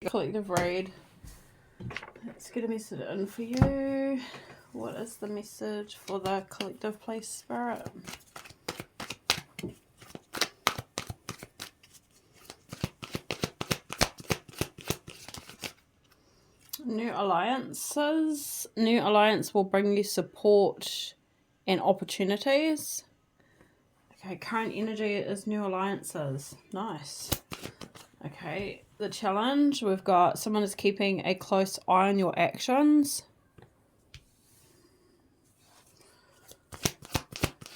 Collective read. Let's get a message in for you. What is the message for the collective, please, Spirit? New alliances. New alliance will bring you support and opportunities. Okay, current energy is new alliances. Nice. Okay, the challenge, we've got someone is keeping a close eye on your actions.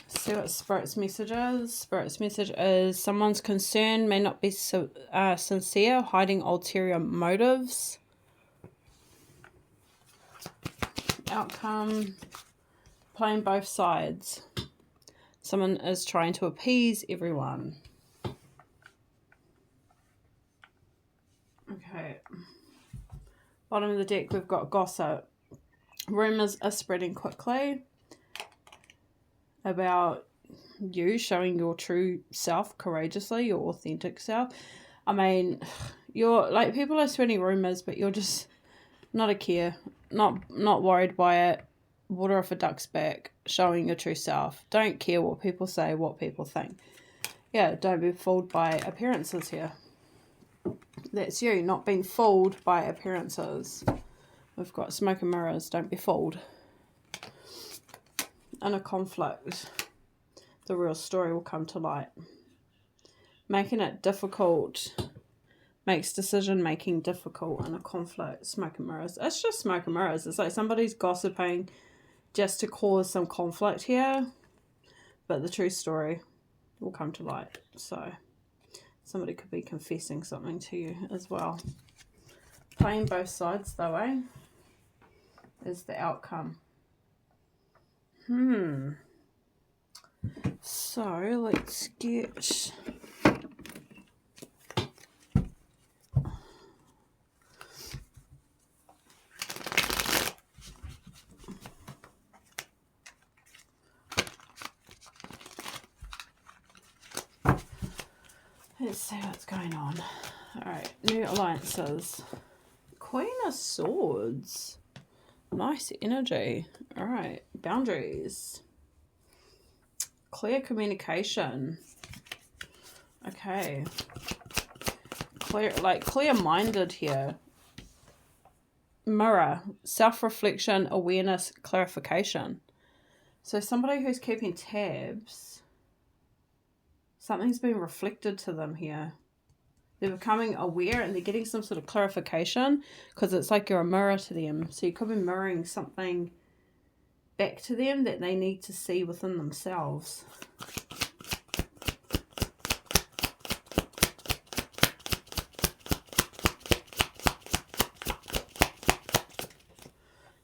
See what Spirit's message is. Spirit's message is someone's concern may not be sincere, hiding ulterior motives. Outcome, playing both sides. Someone is trying to appease everyone. Okay. Bottom of the deck, we've got gossip. Rumours are spreading quickly about you showing your true self courageously, your authentic self. I mean, you're like, people are spreading rumours, but you're just not a care, not worried by it. Water off a duck's back, showing your true self. Don't care what people say, what people think. Yeah, don't be fooled by appearances here. That's you, not being fooled by appearances. We've got smoke and mirrors, don't be fooled. In a conflict, the real story will come to light. Making it difficult makes decision making difficult in a conflict. Smoke and mirrors. It's just smoke and mirrors. It's like somebody's gossiping just to cause some conflict here, but the true story will come to light. So somebody could be confessing something to you as well. Playing both sides though, eh? Is the outcome. So let's get let's see what's going on. Alright, new alliances. Queen of Swords. Nice energy. Alright, boundaries. Clear communication. Okay. Clear-minded here. Mirror. Self-reflection, awareness, clarification. So somebody who's keeping tabs, something's been reflected to them here. They're becoming aware and they're getting some sort of clarification because it's like you're a mirror to them. So you could be mirroring something back to them that they need to see within themselves.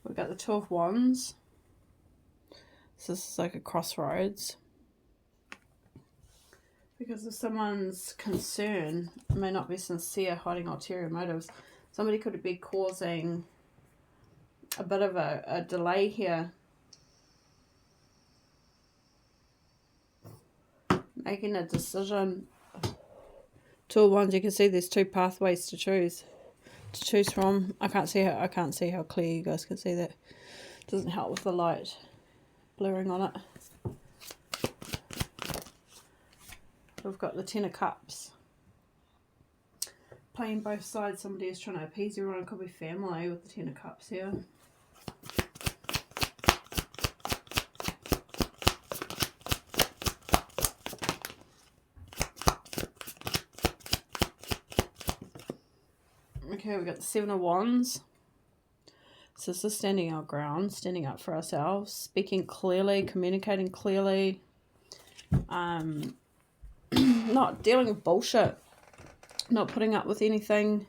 We've got the Two of Wands. So this is like a crossroads. Because if someone's concern may not be sincere, hiding ulterior motives, somebody could be causing a bit of a delay here. Making a decision. Two of Wands, you can see there's two pathways to choose from. I can't see how clear you guys can see that. Doesn't help with the light blurring on it. We've got the Ten of Cups. Playing both sides. Somebody is trying to appease everyone. It could be family with the Ten of Cups here. Okay, we've got the Seven of Wands. So this is standing our ground, standing up for ourselves, speaking clearly, communicating clearly. Not dealing with bullshit, not putting up with anything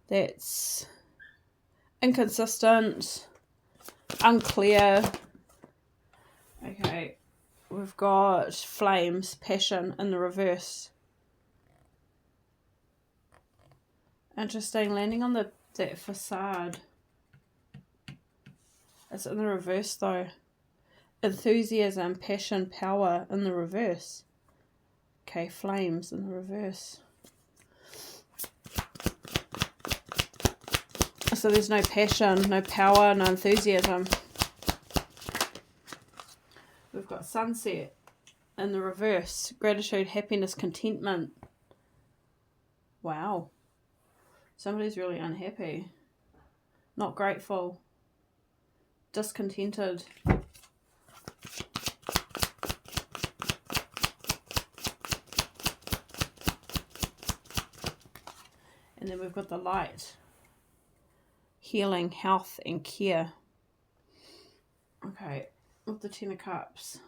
that's inconsistent, unclear. Okay, we've got flames, passion in the reverse. Interesting, landing on that facade. It's in the reverse though. Enthusiasm, passion, power in the reverse. Okay, flames in the reverse. So there's no passion, no power, no enthusiasm. We've got sunset in the reverse. Gratitude, happiness, contentment. Wow. Somebody's really unhappy. Not grateful. Discontented. And then we've got the light. Healing, health, and care. Okay, with the Ten of Cups.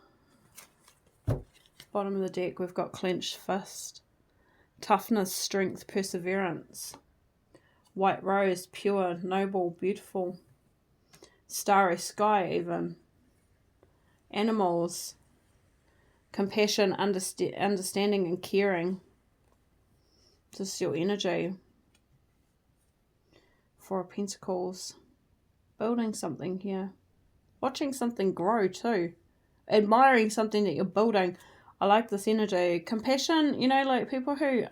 Bottom of the deck, we've got clenched fist. Toughness, strength, perseverance. White rose, pure, noble, beautiful. Starry sky even. Animals. Compassion, understanding, and caring. This is your energy. Four of Pentacles. Building something here. Watching something grow too. Admiring something that you're building. I like this energy. Compassion, you know, like people who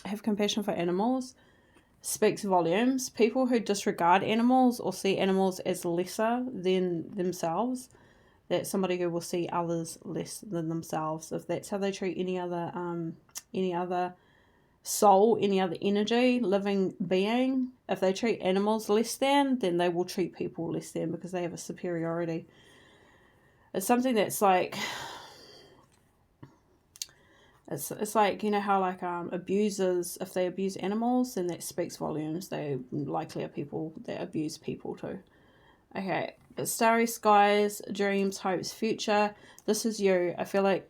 have compassion for animals speaks volumes. People who disregard animals or see animals as lesser than themselves, that's somebody who will see others less than themselves. If that's how they treat any other soul, any other energy, living being, if they treat animals less than, then they will treat people less than because they have a superiority. It's something that's like, it's like, you know how like abusers, if they abuse animals, then that speaks volumes. They likely are people that abuse people too. Okay, but starry skies, dreams, hopes, future. This is you. I feel like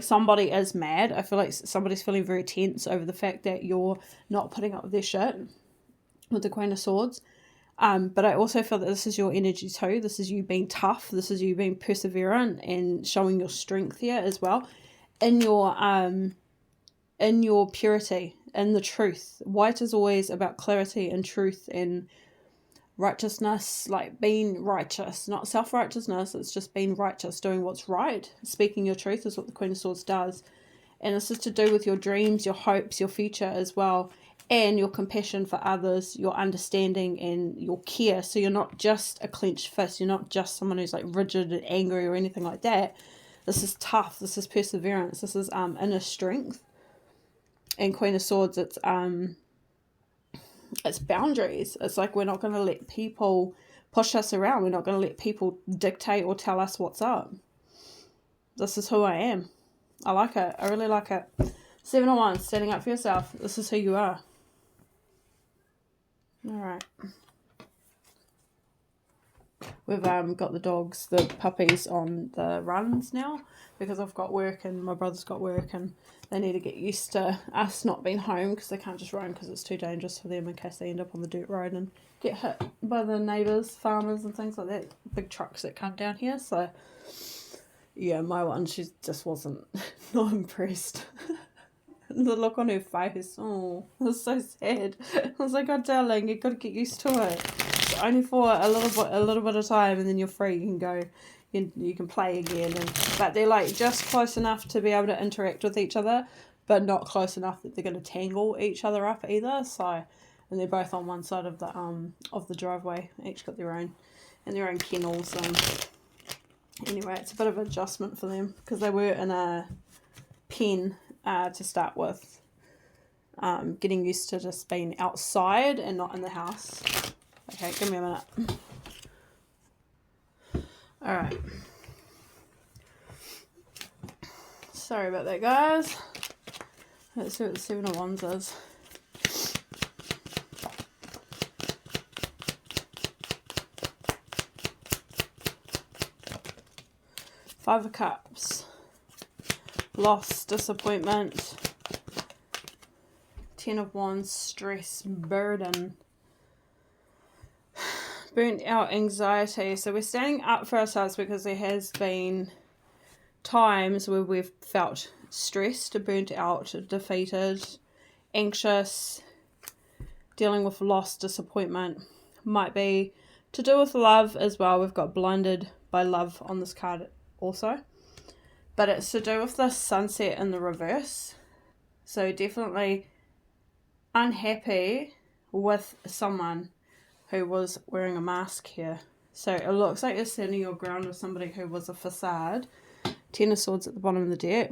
somebody is mad. I feel like somebody's feeling very tense over the fact that you're not putting up with their shit with the Queen of Swords. But I also feel that this is your energy too. This is you being tough. This is you being perseverant and showing your strength here as well. In your purity, in the truth. White is always about clarity and truth and righteousness, like being righteous, not self-righteousness. It's just being righteous, doing what's right. Speaking your truth is what the Queen of Swords does. And this is to do with your dreams, your hopes, your future as well, and your compassion for others, your understanding and your care. So you're not just a clenched fist. You're not just someone who's like rigid and angry or anything like that. This is tough. This is perseverance. This is inner strength. And Queen of Swords, it's boundaries. It's like we're not going to let people push us around. We're not going to let people dictate or tell us what's up. This is who I am. I like it. I really like it. 7 of Wands, standing up for yourself. This is who you are. All right. We've got the dogs, the puppies on the runs now because I've got work and my brother's got work and they need to get used to us not being home because they can't just roam because it's too dangerous for them in case they end up on the dirt road and get hit by the neighbours, farmers and things like that, big trucks that come down here. So yeah, my one, she just wasn't not impressed. The look on her face, oh, it was so sad. I was like, oh darling, you've got to get used to it. It's only for a little bit of time and then you're free. You can go, you can play again. But they're like just close enough to be able to interact with each other, but not close enough that they're going to tangle each other up either. So, and they're both on one side of the driveway. Each got their own kennels. Anyway, it's a bit of an adjustment for them because they were in a pen to start with. Getting used to just being outside and not in the house. Okay, give me a minute. Alright. Sorry about that, guys. Let's see what the 7 of Wands is. Five of Cups. Loss, disappointment. 10 of Wands, stress, burden. Burnt out, anxiety. So we're standing up for ourselves because there has been times where we've felt stressed, burnt out, defeated, anxious, dealing with loss, disappointment. Might be to do with love as well. We've got blinded by love on this card also. But it's to do with the sunset in the reverse. So definitely unhappy with someone who was wearing a mask here. So it looks like you're standing your ground with somebody who was a facade. 10 of Swords at the bottom of the deck.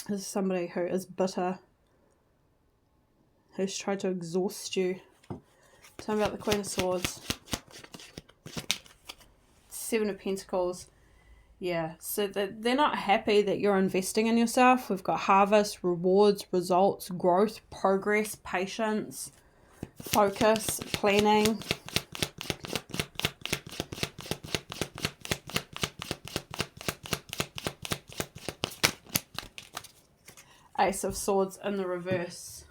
This is somebody who is bitter, who's tried to exhaust you. Tell me about the Queen of Swords. 7 of Pentacles. Yeah, so they're not happy that you're investing in yourself. We've got harvest, rewards, results, growth, progress, patience, focus, planning. Ace of Swords in the reverse.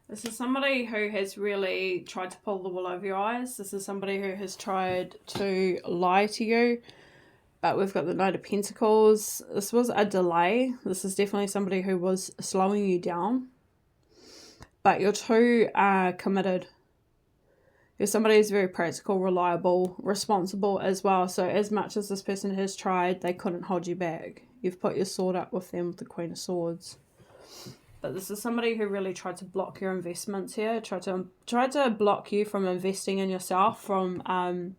This is somebody who has really tried to pull the wool over your eyes. This is somebody who has tried to lie to you. But we've got the Knight of Pentacles. This was a delay. This is definitely somebody who was slowing you down. But you're too committed. You're somebody who's very practical, reliable, responsible as well. So as much as this person has tried, they couldn't hold you back. You've put your sword up with them with the Queen of Swords. But this is somebody who really tried to block your investments here. Tried to block you from investing in yourself, from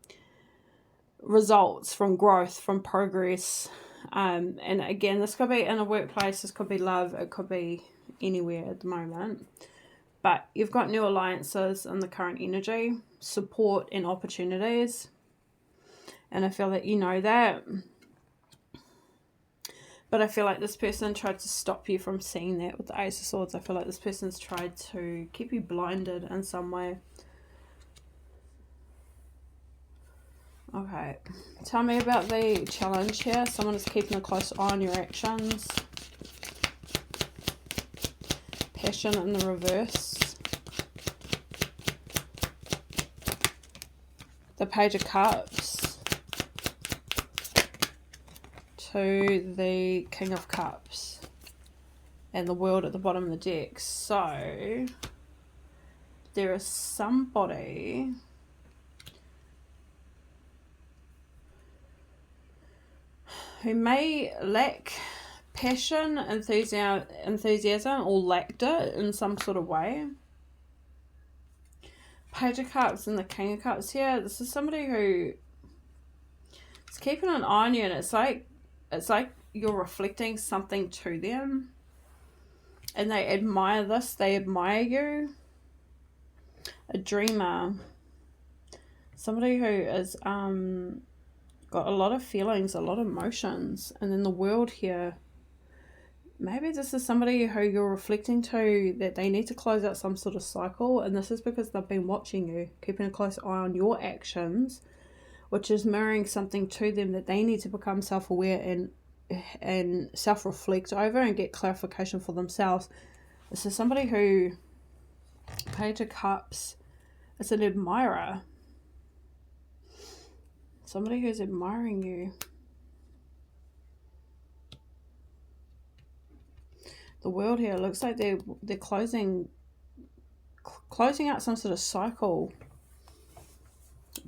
results, from growth, from progress. And again, this could be in a workplace, this could be love, it could be anywhere at the moment. But you've got new alliances in the current energy, support and opportunities. And I feel that you know that. But I feel like this person tried to stop you from seeing that with the Ace of Swords. I feel like this person's tried to keep you blinded in some way. Okay. Tell me about the challenge here. Someone is keeping a close eye on your actions. Passion in the reverse. The Page of Cups. To the King of Cups. And the World at the bottom of the deck. So, there is somebody who may lack passion, enthusiasm, or lacked it in some sort of way. Page of Cups and the King of Cups here. This is somebody who is keeping an eye on you, and it's like you're reflecting something to them. And they admire this. They admire you. A dreamer. Somebody who is got a lot of feelings, a lot of emotions. And then the World here. Maybe this is somebody who you're reflecting to, that they need to close out some sort of cycle. And this is because they've been watching you, keeping a close eye on your actions, which is mirroring something to them that they need to become self-aware and self-reflect over and get clarification for themselves. This is somebody who, Page of Cups, is an admirer. Somebody who's admiring you. The World here looks like they're closing out some sort of cycle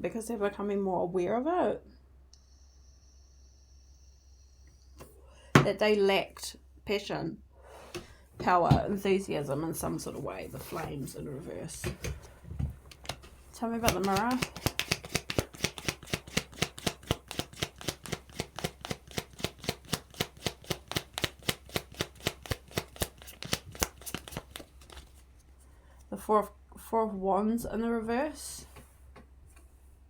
because they're becoming more aware of it. That they lacked passion, power, enthusiasm in some sort of way. The Flames in reverse. Tell me about the Mirror. The Four of Wands in the reverse.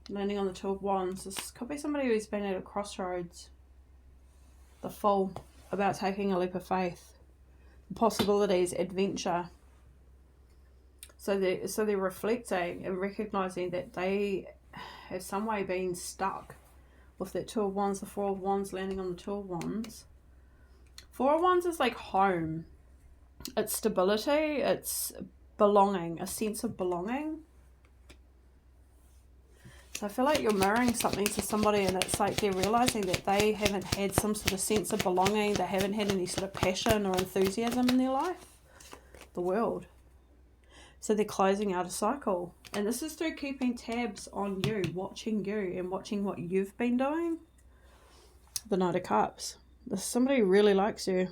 Landing on the Two of Wands. This could be somebody who's been at a crossroads. The Fool, about taking a leap of faith. Possibilities, adventure. So they're reflecting and recognizing that they have some way been stuck with that Two of Wands, the Four of Wands landing on the Two of Wands. Four of Wands is like home. It's stability, it's belonging, a sense of belonging. So I feel like you're mirroring something to somebody, and it's like they're realizing that they haven't had some sort of sense of belonging. They haven't had any sort of passion or enthusiasm in their life. The World. So they're closing out a cycle. And this is through keeping tabs on you, watching you, and watching what you've been doing. The Knight of Cups. This somebody who really likes you.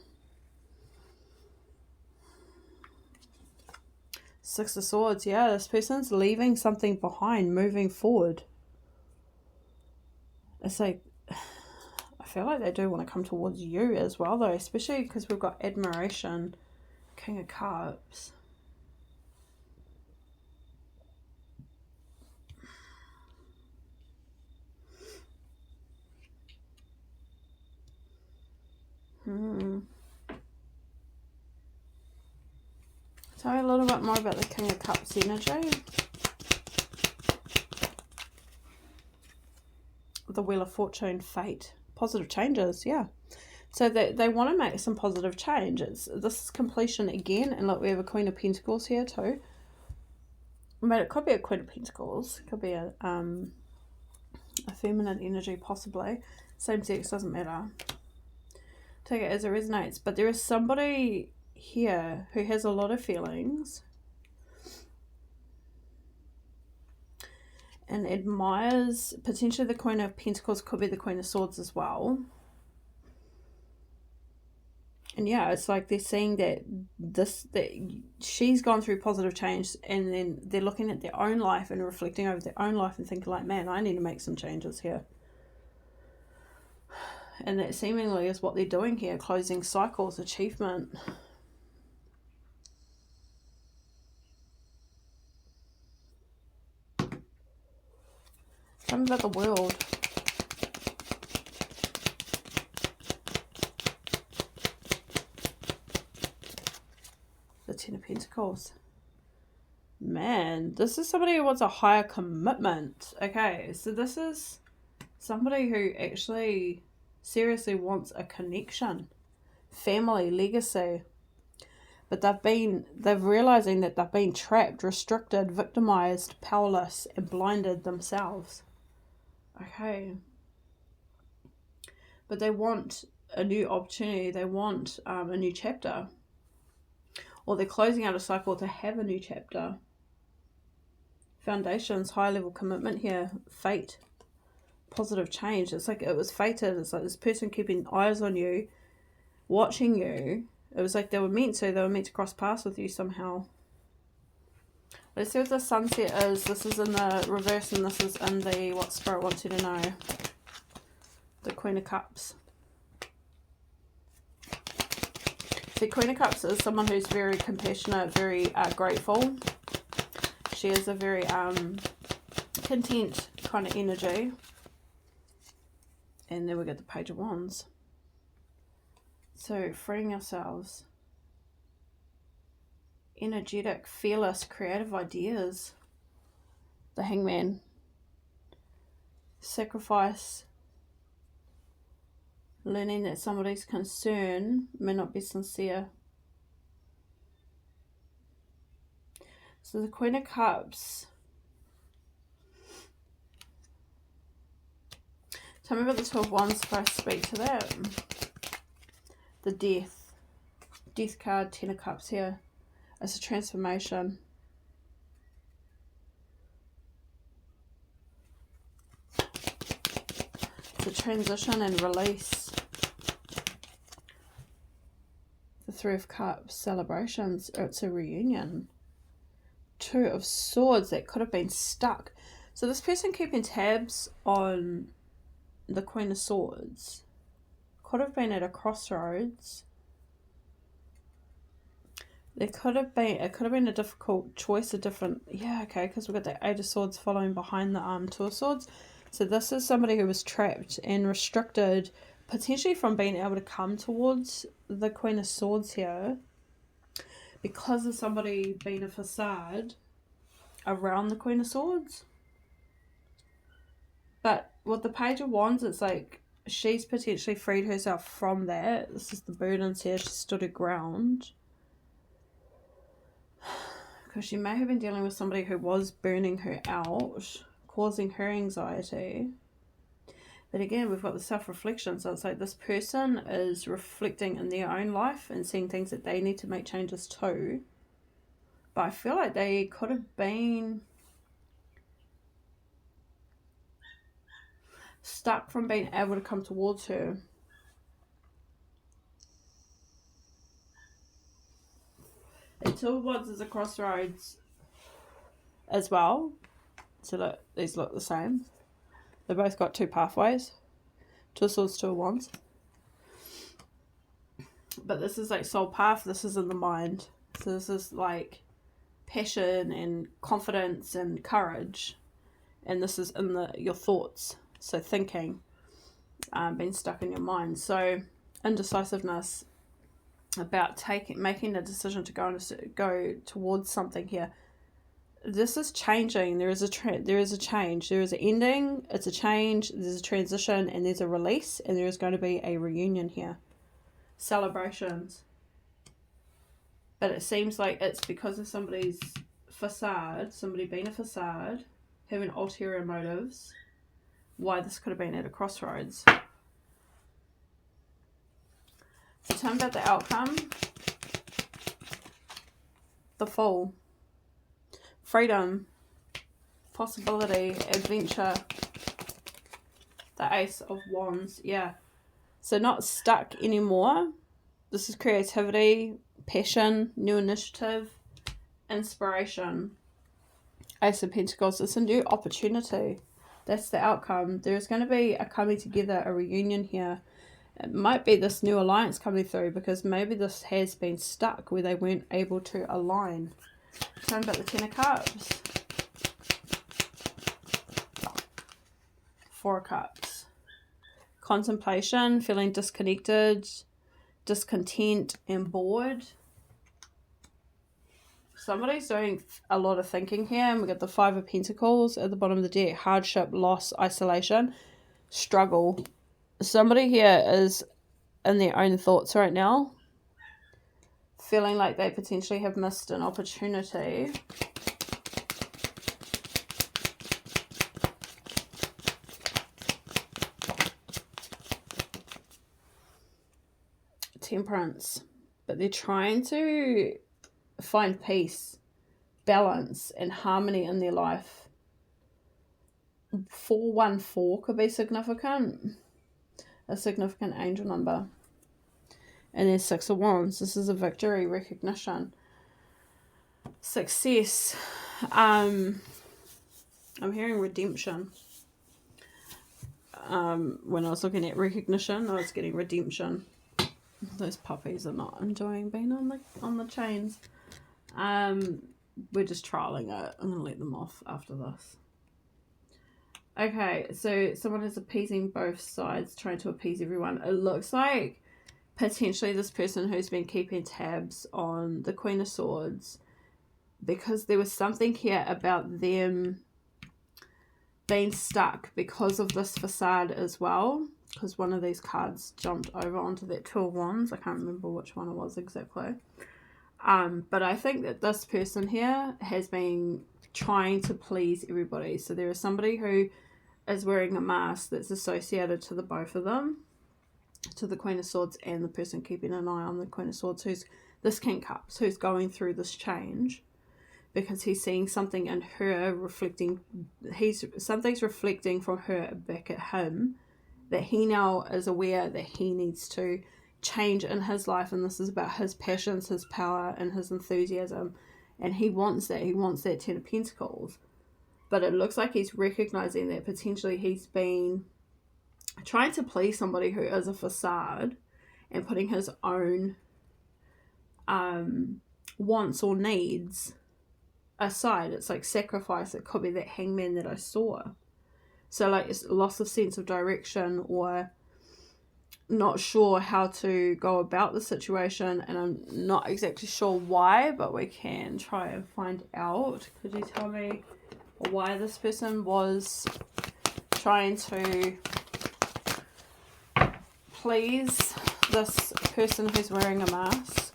Six of Swords, yeah, this person's leaving something behind, moving forward. It's like, I feel like they do want to come towards you as well, though, especially because we've got admiration, King of Cups. Tell me a little bit more about the King of Cups energy. The Wheel of Fortune, fate, positive changes, yeah. So they want to make some positive change. This is completion again, and look, we have a Queen of Pentacles here too. But it could be a Queen of Pentacles, it could be a feminine energy possibly. Same sex, doesn't matter. Take it as it resonates. But there is somebody here who has a lot of feelings and admires, potentially the Queen of Pentacles could be the Queen of Swords as well. And yeah, it's like they're seeing that she's gone through positive change, and then they're looking at their own life and reflecting over their own life and thinking like, man, I need to make some changes here. And that seemingly is what they're doing here, closing cycles, achievement. Tell me about the World. The Ten of Pentacles. Man, this is somebody who wants a higher commitment. Okay, so this is somebody who actually seriously wants a connection, family, legacy. But they're realizing that they've been trapped, restricted, victimized, powerless, and blinded themselves. Okay. But they want a new opportunity. They want a new chapter. Or they're closing out a cycle to have a new chapter. Foundations, high level commitment here. Fate. Positive change. It's like it was fated. It's like this person keeping eyes on you, watching you. It was like they were meant to cross paths with you somehow. Let's see what the sunset is. This is in the reverse and this is in the what Spirit wants you to know. The Queen of Cups. See, Queen of Cups is someone who's very compassionate, very grateful. She is a very content kind of energy. And then we get the Page of Wands. So, freeing ourselves. Energetic, fearless, creative ideas. The Hangman. Sacrifice. Learning that somebody's concern may not be sincere. So the Queen of Cups. Tell me about the Two of Wands if I speak to that. The Death. Death card, Ten of Cups here. It's a transformation. It's a transition and release. The Three of Cups, celebrations. It's a reunion. Two of Swords that could have been stuck. So this person keeping tabs on the Queen of Swords could have been at a crossroads. It could have been a difficult choice, because we've got the Eight of Swords following behind the Two of Swords. So this is somebody who was trapped and restricted, potentially from being able to come towards the Queen of Swords here, because of somebody being a facade around the Queen of Swords. But with the Page of Wands, it's like she's potentially freed herself from that. This is the burdens here. She stood her ground. Because she may have been dealing with somebody who was burning her out, causing her anxiety. But again, we've got the self-reflection. So it's like this person is reflecting in their own life and seeing things that they need to make changes to. But I feel like they could have been stuck from being able to come towards her. The Two of Wands is a crossroads. as well. So look, these look the same. They both got 2 pathways. 2 of Swords, 2 of Wands. But this is like soul path. This is in the mind. So this is like passion and confidence and courage. And this is in your thoughts. So thinking, being stuck in your mind. So indecisiveness about making a decision to go towards something here. This is changing. There is a change. There is an ending. It's a change. There's a transition, and there's a release, and there is going to be a reunion here. Celebrations. But it seems like it's because of somebody's facade, somebody being a facade, having ulterior motives, why this could have been at a crossroads. So tell me about the outcome. The Fool. Freedom. Possibility. Adventure. The Ace of Wands. Yeah. So not stuck anymore. This is creativity, passion, new initiative, inspiration. Ace of Pentacles. It's a new opportunity. That's the outcome. There's going to be a coming together, a reunion here. It might be this new alliance coming through, because maybe this has been stuck where they weren't able to align. Tell me about the Ten of Cups. 4 of Cups. Contemplation, feeling disconnected, discontent, and bored. Somebody's doing a lot of thinking here. And we got the 5 of Pentacles at the bottom of the deck. Hardship, loss, isolation, struggle. Somebody here is in their own thoughts right now, feeling like they potentially have missed an opportunity. Temperance. But they're trying to find peace, balance, and harmony in their life. 414 could be significant. A significant angel number. And then 6 of Wands. This is a victory, recognition, success. I'm hearing redemption. When I was looking at recognition, I was getting redemption. Those puppies are not enjoying being on the chains. We're just trialing it. I'm going to let them off after this. Okay, so someone is appeasing both sides, trying to appease everyone. It looks like potentially this person who's been keeping tabs on the Queen of Swords, because there was something here about them being stuck because of this facade as well, because one of these cards jumped over onto that 2 of Wands. I can't remember which one it was exactly. But I think that this person here has been trying to please everybody. So there is somebody who is wearing a mask that's associated to the both of them, to the Queen of Swords and the person keeping an eye on the Queen of Swords, who's this King of Cups, who's going through this change, because he's seeing something in her reflecting, something's reflecting from her back at him, that he now is aware that he needs to change in his life, and this is about his passions, his power, and his enthusiasm, and he wants that 10 of Pentacles. But it looks like he's recognizing that potentially he's been trying to please somebody who is a facade and putting his own wants or needs aside. It's like sacrifice. It could be that Hangman that I saw. So like it's loss of sense of direction, or not sure how to go about the situation, and I'm not exactly sure why, but we can try and find out. Could you tell me why this person was trying to please this person who's wearing a mask?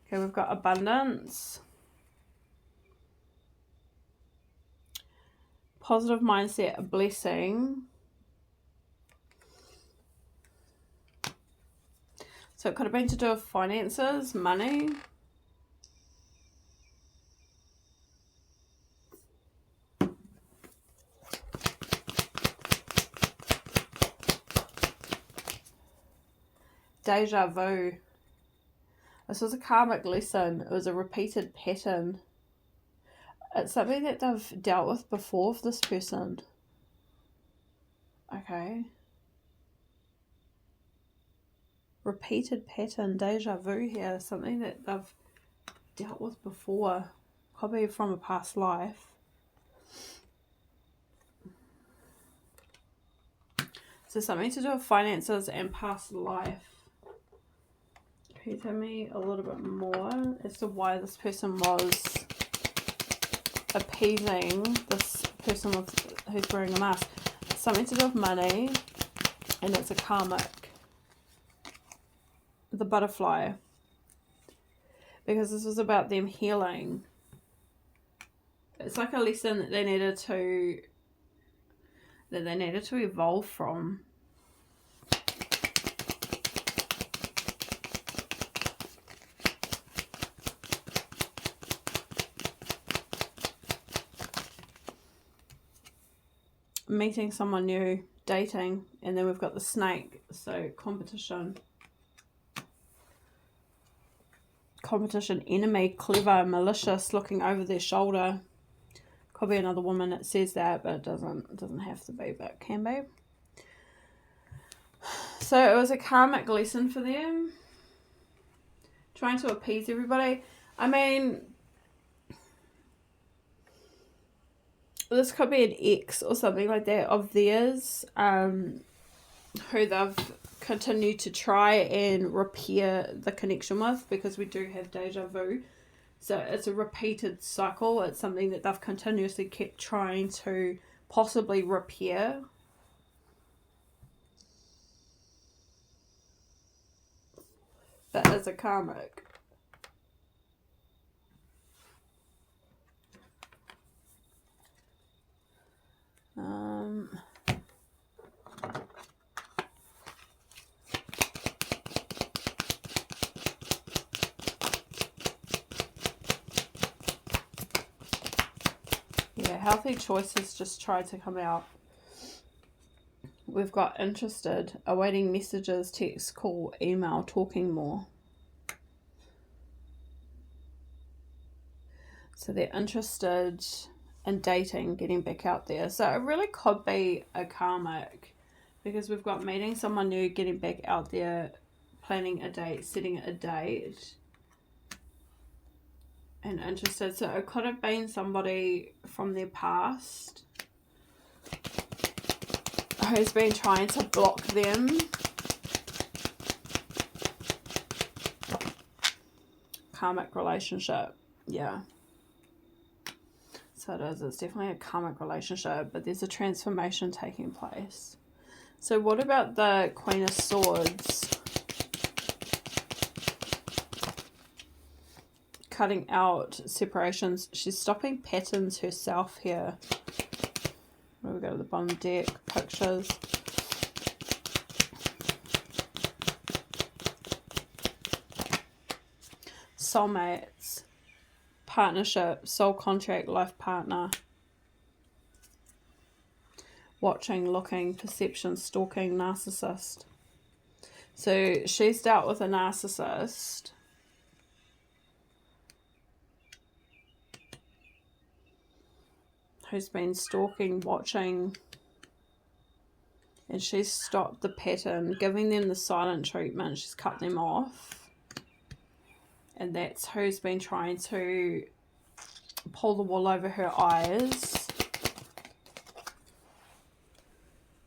Okay, we've got abundance, positive mindset, a blessing. So it could have been to do with finances, money. Deja vu. This was a karmic lesson. It was a repeated pattern. It's something that they've dealt with before for this person. Okay. Repeated pattern, deja vu here. Something that they've dealt with before. Could be from a past life. So something to do with finances and past life. Can you tell me a little bit more as to why this person was appeasing this person who's wearing a mask? Something to do with money, and it's a karmic. The butterfly. Because this was about them healing. It's like a lesson that they needed to evolve from. Meeting someone new, dating, and then we've got the snake, so competition. Competition, enemy, clever, malicious, looking over their shoulder. Could be another woman that says that, but it doesn't have to be, but it can be. So it was a karmic lesson for them. Trying to appease everybody. I mean, this could be an ex or something like that of theirs, who they've continued to try and repair the connection with, because we do have deja vu. So it's a repeated cycle. It's something that they've continuously kept trying to possibly repair. That is a karmic. Yeah, healthy choices just try to come out. We've got interested, awaiting messages, text, call, email, talking more. So they're interested in dating, getting back out there. So it really could be a karmic, because we've got meeting someone new, getting back out there, planning a date, setting a date, and interested. So it could have been somebody from their past who's been trying to block them. Karmic relationship. Yeah. So it is. It's definitely a karmic relationship, but there's a transformation taking place. So what about the Queen of Swords? Cutting out separations. She's stopping patterns herself here. Where we go to the bottom deck, pictures. Soulmates, partnership, soul contract, life partner. Watching, looking, perception, stalking, narcissist. So she's dealt with a narcissist. Who's been stalking, watching, and she's stopped the pattern, giving them the silent treatment. She's cut them off, and that's who's been trying to pull the wool over her eyes.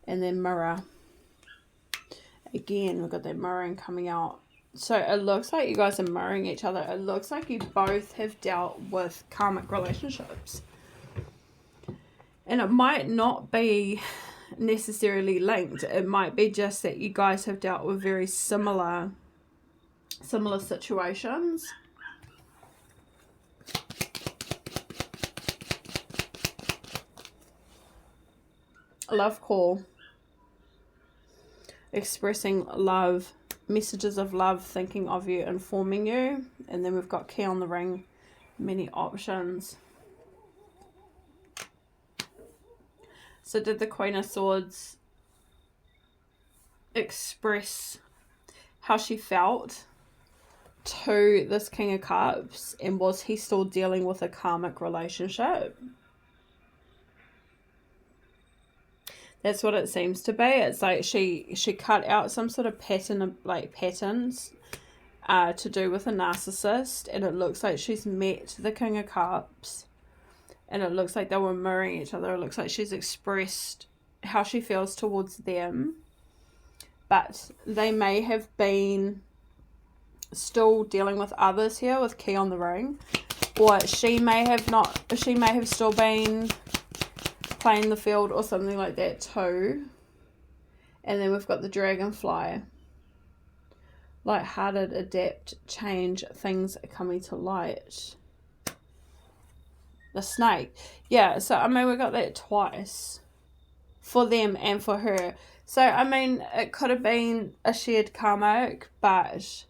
And then mirror. Again, we've got that mirroring coming out. So it looks like you guys are mirroring each other. It looks like you both have dealt with karmic relationships. And it might not be necessarily linked. It might be just that you guys have dealt with very similar situations. Love call. Expressing love. Messages of love, thinking of you, informing you. And then we've got key on the ring. Many options. So did the Queen of Swords express how she felt to this King of Cups, and was he still dealing with a karmic relationship? That's what it seems to be. It's like she cut out some sort of patterns to do with a narcissist, and it looks like she's met the King of Cups, and it looks like they were mirroring each other. It looks like she's expressed how she feels towards them, but they may have been still dealing with others here with key on the ring, or she may have still been playing the field or something like that too. And then we've got the dragonfly. Light-hearted, adapt, change, things are coming to light. The snake. Yeah, so I mean we got that twice. For them and for her. So I mean it could have been a shared karmic, but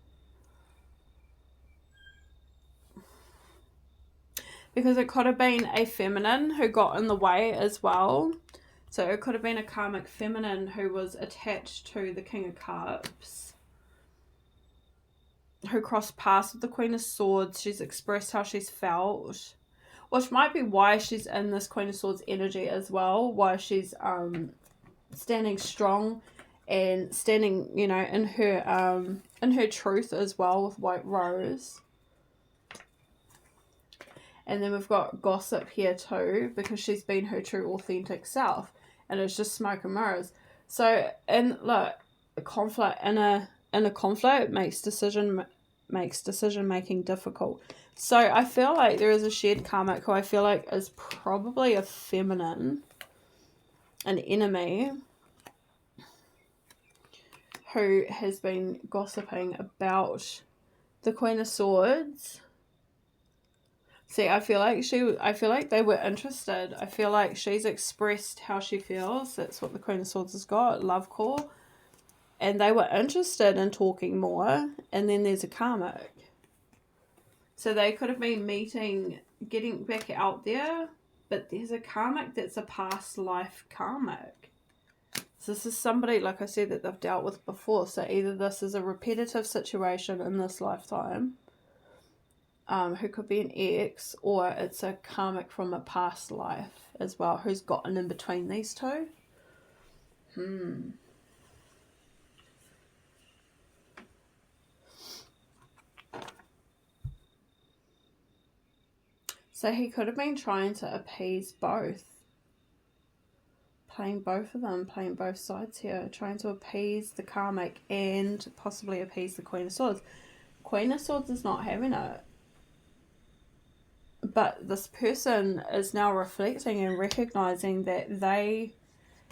because it could have been a feminine who got in the way as well. So it could have been a karmic feminine who was attached to the King of Cups, who crossed paths with the Queen of Swords. She's expressed how she's felt, which might be why she's in this Queen of Swords energy as well, why she's standing strong and standing, you know, in her truth as well with White Rose. And then we've got gossip here too, because she's been her true authentic self, and it's just smoke and mirrors. So in a conflict makes decision making difficult. So I feel like there is a shared karmic who I feel like is probably a feminine, an enemy, who has been gossiping about the Queen of Swords. See, I feel like they were interested. I feel like she's expressed how she feels. That's what the Queen of Swords has got, love core. And they were interested in talking more. And then there's a karmic. So they could have been meeting, getting back out there. But there's a karmic that's a past life karmic. So this is somebody, like I said, that they've dealt with before. So either this is a repetitive situation in this lifetime, who could be an ex, or it's a karmic from a past life as well, who's gotten in between these two. So he could have been trying to appease both. Playing both of them, playing both sides here, trying to appease the karmic and possibly appease the Queen of Swords. Queen of Swords is not having it. But this person is now reflecting and recognizing that they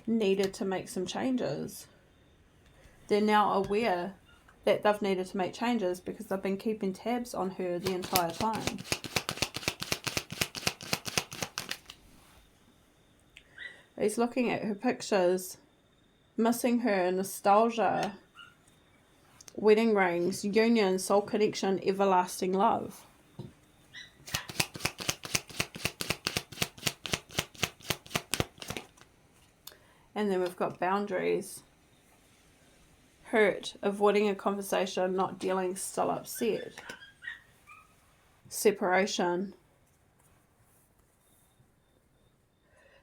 needed to make some changes. They're now aware that they've needed to make changes because they've been keeping tabs on her the entire time. He's looking at her pictures, missing her, nostalgia, wedding rings, union, soul connection, everlasting love. And then we've got boundaries, hurt, avoiding a conversation, not dealing, still upset, separation.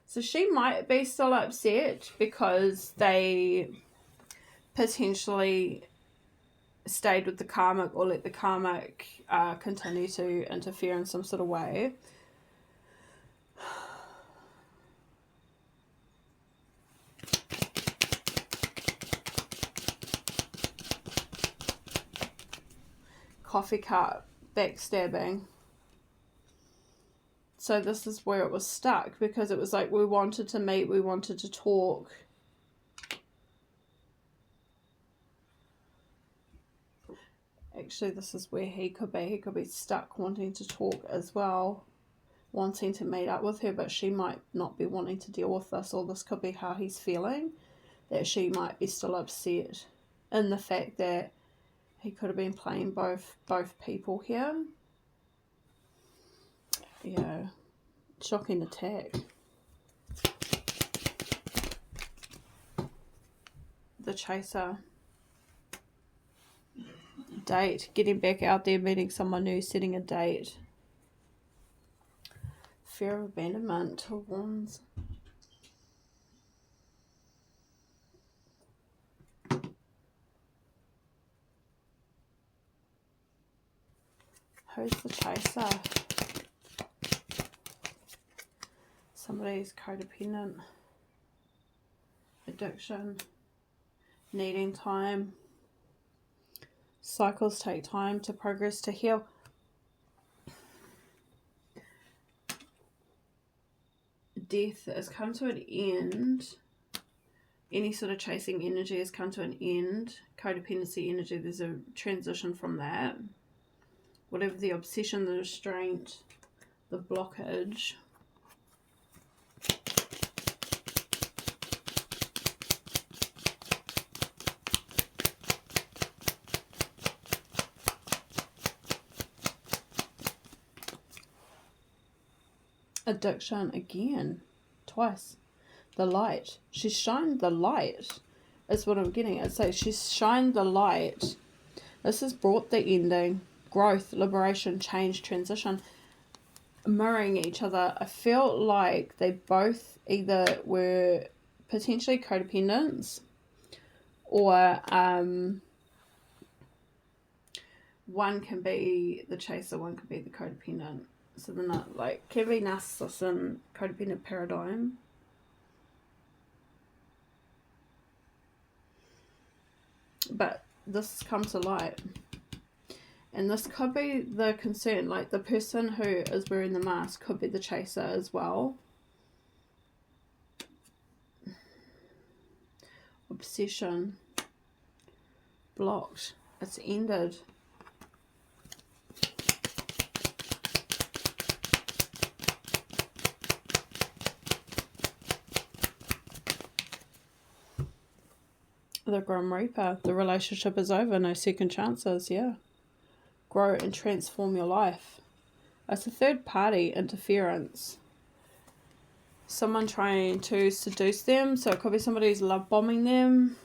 So she might be still upset because they potentially stayed with the karmic or let the karmic continue to interfere in some sort of way. Coffee cup, backstabbing. So this is where it was stuck, because it was like we wanted to meet, we wanted to talk. Actually, this is where he could be. He could be stuck wanting to talk as well, wanting to meet up with her, but she might not be wanting to deal with this, or this could be how he's feeling, that she might be still upset in the fact that he could have been playing both people here. Yeah, shocking attack. The chaser. Date. Getting back out there, meeting someone new, setting a date. Fear of abandonment. Two of Wands. Who's the chaser? Somebody's codependent. Addiction. Needing time. Cycles take time to progress, to heal. Death has come to an end. Any sort of chasing energy has come to an end. Codependency energy, there's a transition from that. Whatever the obsession, the restraint, the blockage. Addiction again, twice. The light. She's shined the light, is what I'm getting at. So she's shined the light. This has brought the ending. Growth, liberation, change, transition. Mirroring each other. I feel like they both either were potentially codependents, or one can be the chaser, one can be the codependent. So they're not, like, can be narcissist and codependent paradigm. But this comes to light. And this could be the concern. Like, the person who is wearing the mask could be the chaser as well. Obsession. Blocked. It's ended. The Grim Reaper. The relationship is over. No second chances. Yeah. Grow and transform your life. It's a third party interference. Someone trying to seduce them. So it could be somebody who's love bombing them.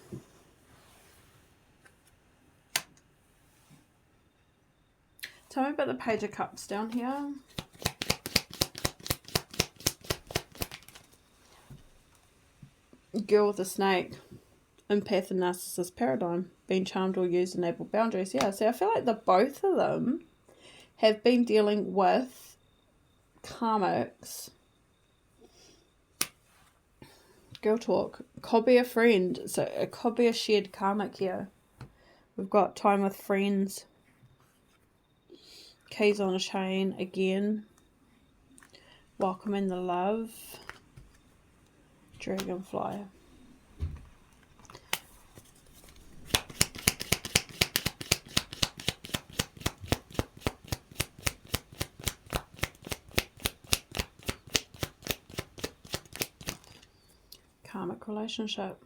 Tell me about the Page of Cups down here. Girl with a snake. Empath and narcissist paradigm. Being charmed or used enable boundaries. Yeah, so I feel like the both of them have been dealing with karmics. Girl talk. Could be a friend. So it could be a shared karmic here. We've got time with friends. Keys on a chain again. Welcoming the love. Dragonfly. Karmic relationship.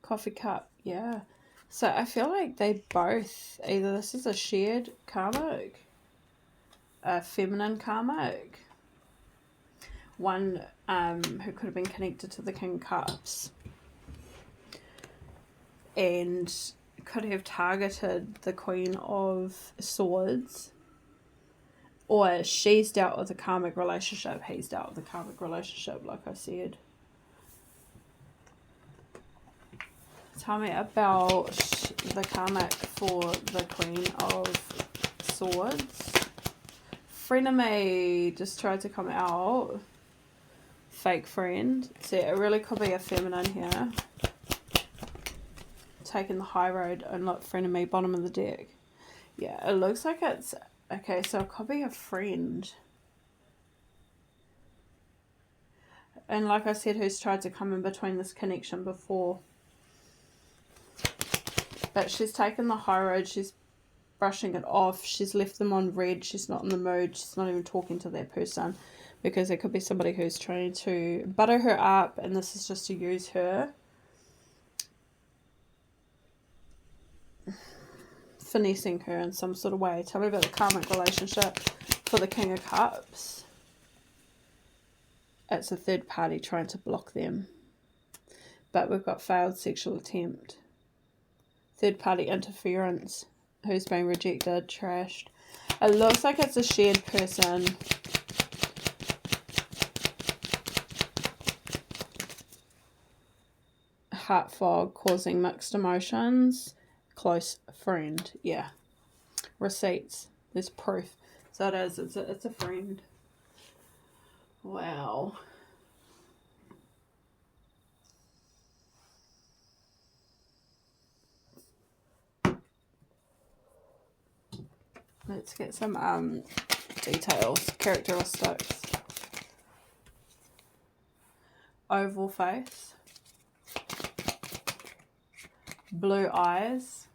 Coffee cup, yeah. So I feel like they both, either this is a shared karmic, a feminine karmic, one who could have been connected to the King of Cups and could have targeted the Queen of Swords. Or she's dealt with a karmic relationship, he's dealt with a karmic relationship, like I said. Tell me about the karmic for the Queen of Swords. Frenemy just tried to come out. Fake friend. So it really could be a feminine here. Taking the high road and look, frenemy, bottom of the deck. Yeah, it looks like it's... Okay, so it could be a friend. And like I said, who's tried to come in between this connection before. But she's taken the high road. She's brushing it off. She's left them on red. She's not in the mood. She's not even talking to that person. Because it could be somebody who's trying to butter her up. And this is just to use her. Finessing her in some sort of way. Tell me about the karmic relationship for the King of Cups. It's a third party trying to block them. But we've got failed sexual attempt. third-party interference, who's been rejected, trashed. It looks like it's a shared person. Heart fog, causing mixed emotions. Close friend, yeah. Receipts, there's proof. So it is, it's a friend. Wow. Let's get some details, characteristics. Oval face. Blue eyes.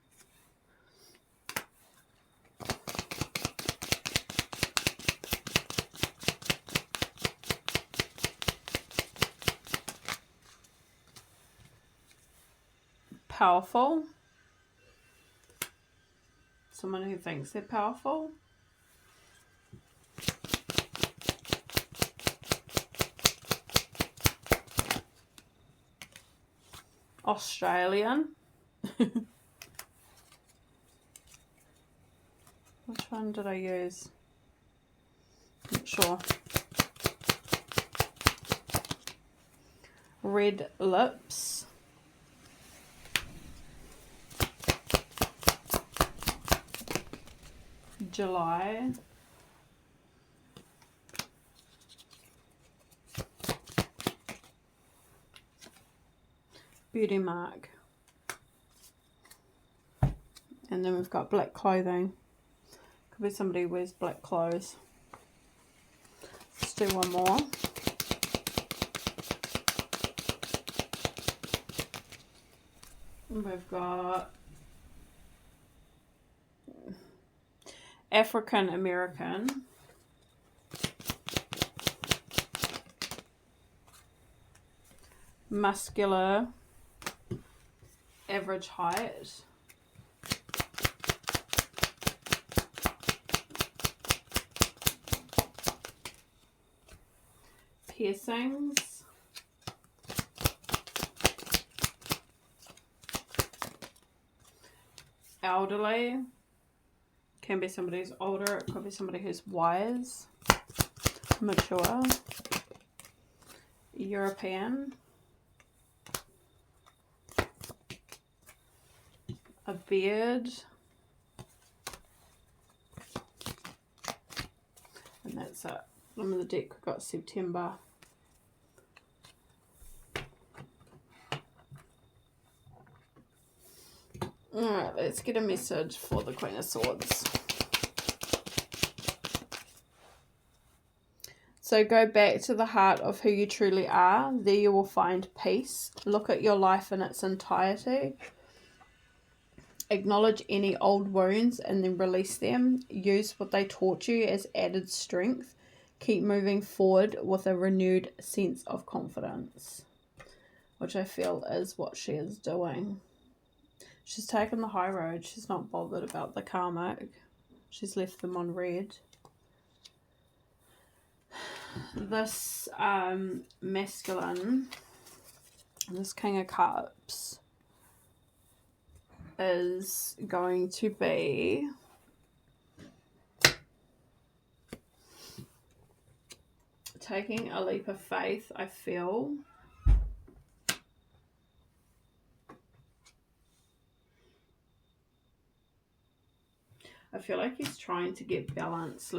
Powerful. Someone who thinks they're powerful. Australian. Which one did I use? Not sure. Red lips. July. Beauty mark. And then we've got black clothing. Could be somebody who wears black clothes. Let's do one more. And we've got African American. Muscular. Average height. Piercings. Elderly. Can be somebody who's older. It could be somebody who's wise. Mature. European. A beard. And that's it. Bottom of the deck, we've got September. Alright, let's get a message for the Queen of Swords. So go back to the heart of who you truly are. There you will find peace. Look at your life in its entirety. Acknowledge any old wounds and then release them. Use what they taught you as added strength. Keep moving forward with a renewed sense of confidence, which I feel is what she is doing. She's taken the high road. She's not bothered about the karmic. She's left them on red. This masculine, this King of Cups, is going to be taking a leap of faith, I feel. I feel like he's trying to get balance.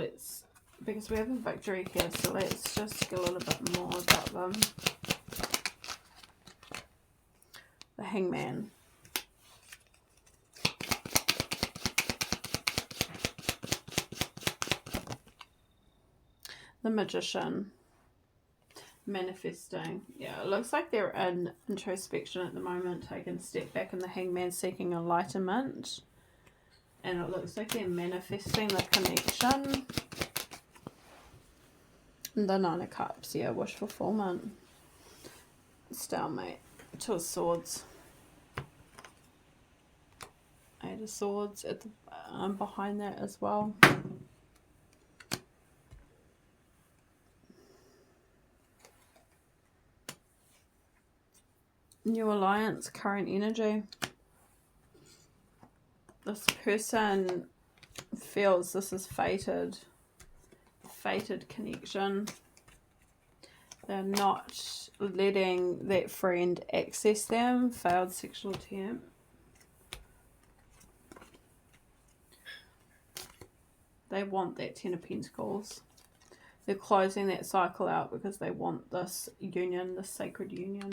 Because we have a victory here, so let's just get a little bit more about them. The Hangman. The Magician. Manifesting. Yeah, it looks like they're in introspection at the moment, taking a step back, and the Hangman seeking enlightenment. And it looks like they're manifesting the connection. And the Nine of Cups, yeah, wish fulfillment. Stalemate. Two of Swords. Eight of Swords at the behind that as well. New alliance, current energy. This person feels this is fated connection. They're not letting that friend access them. Failed sexual attempt. They want that 10 of Pentacles. They're closing that cycle out because they want this union, this sacred union.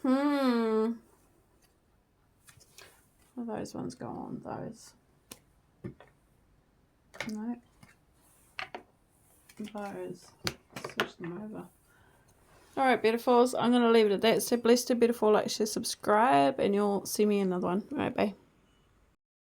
Well, those ones go on, those. No. Those. Switch them over. Alright, beautifuls. I'm going to leave it at that. Stay blessed, stay beautiful, like, share, subscribe, and you'll see me in another one. Alright, bye.